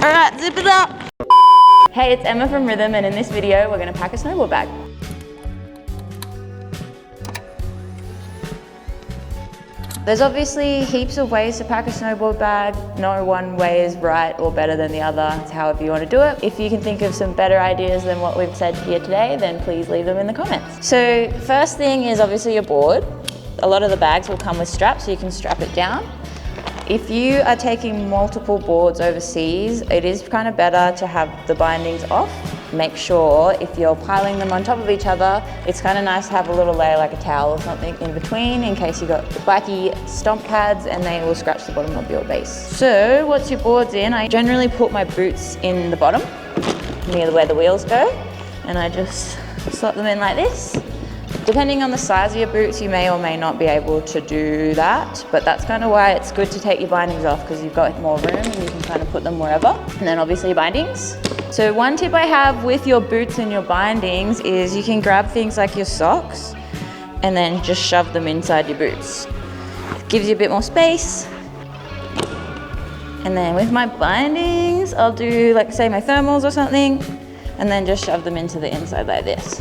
All right, zip it up. Hey, it's Emma from Rhythm, and in this video, we're gonna pack a snowboard bag. There's obviously heaps of ways to pack a snowboard bag. No one way is right or better than the other. It's however you want to do it. If you can think of some better ideas than what we've said here today, then please leave them in the comments. So first thing is obviously your board. A lot of the bags will come with straps, so you can strap it down. If you are taking multiple boards overseas, it is kind of better to have the bindings off. Make sure if you're piling them on top of each other, it's kind of nice to have a little layer like a towel or something in between in case you've got the wacky stomp pads and they will scratch the bottom of your base. So once your board's in, I generally put my boots in the bottom near where the wheels go, and I just slot them in like this. Depending on the size of your boots, you may or may not be able to do that, but that's kind of why it's good to take your bindings off, because you've got more room and you can kind of put them wherever. And then obviously your bindings. So one tip I have with your boots and your bindings is you can grab things like your socks and then just shove them inside your boots. It gives you a bit more space. And then with my bindings, I'll do like say my thermals or something, and then just shove them into the inside like this.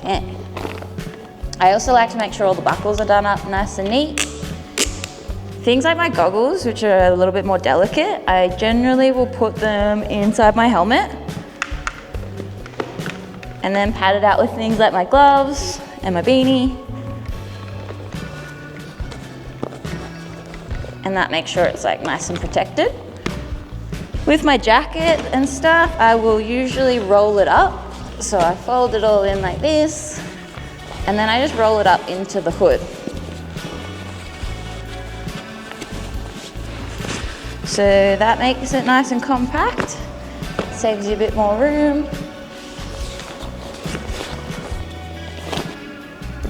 Okay. I also like to make sure all the buckles are done up nice and neat. Things like my goggles, which are a little bit more delicate, I generally will put them inside my helmet and then pad it out with things like my gloves and my beanie. And that makes sure it's like nice and protected. With my jacket and stuff, I will usually roll it up. So I fold it all in like this, and then I just roll it up into the hood. So that makes it nice and compact, saves you a bit more room.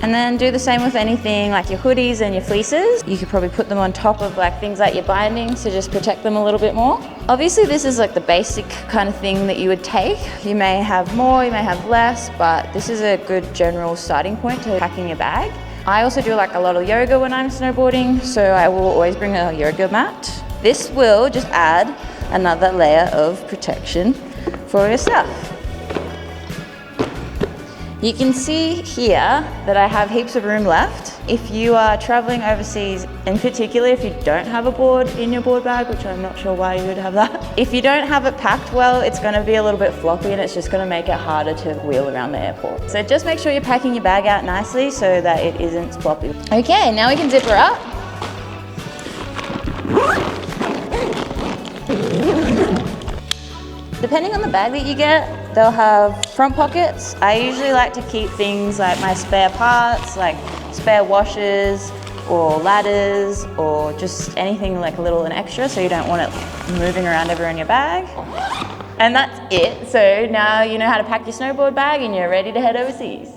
And then do the same with anything like your hoodies and your fleeces. You could probably put them on top of like things like your bindings to just protect them a little bit more. Obviously this is like the basic kind of thing that you would take. You may have more, you may have less, but this is a good general starting point to packing your bag. I also do like a lot of yoga when I'm snowboarding, so I will always bring a yoga mat. This will just add another layer of protection for your stuff. You can see here that I have heaps of room left. If you are traveling overseas, in particular if you don't have a board in your board bag, which I'm not sure why you would have that. If you don't have it packed well, it's gonna be a little bit floppy and it's just gonna make it harder to wheel around the airport. So just make sure you're packing your bag out nicely so that it isn't floppy. Okay, now we can zip her up. Depending on the bag that you get, they'll have front pockets. I usually like to keep things like my spare parts, like spare washers or ladders or just anything like a little and extra, so you don't want it moving around everywhere in your bag. And that's it. So now you know how to pack your snowboard bag and you're ready to head overseas.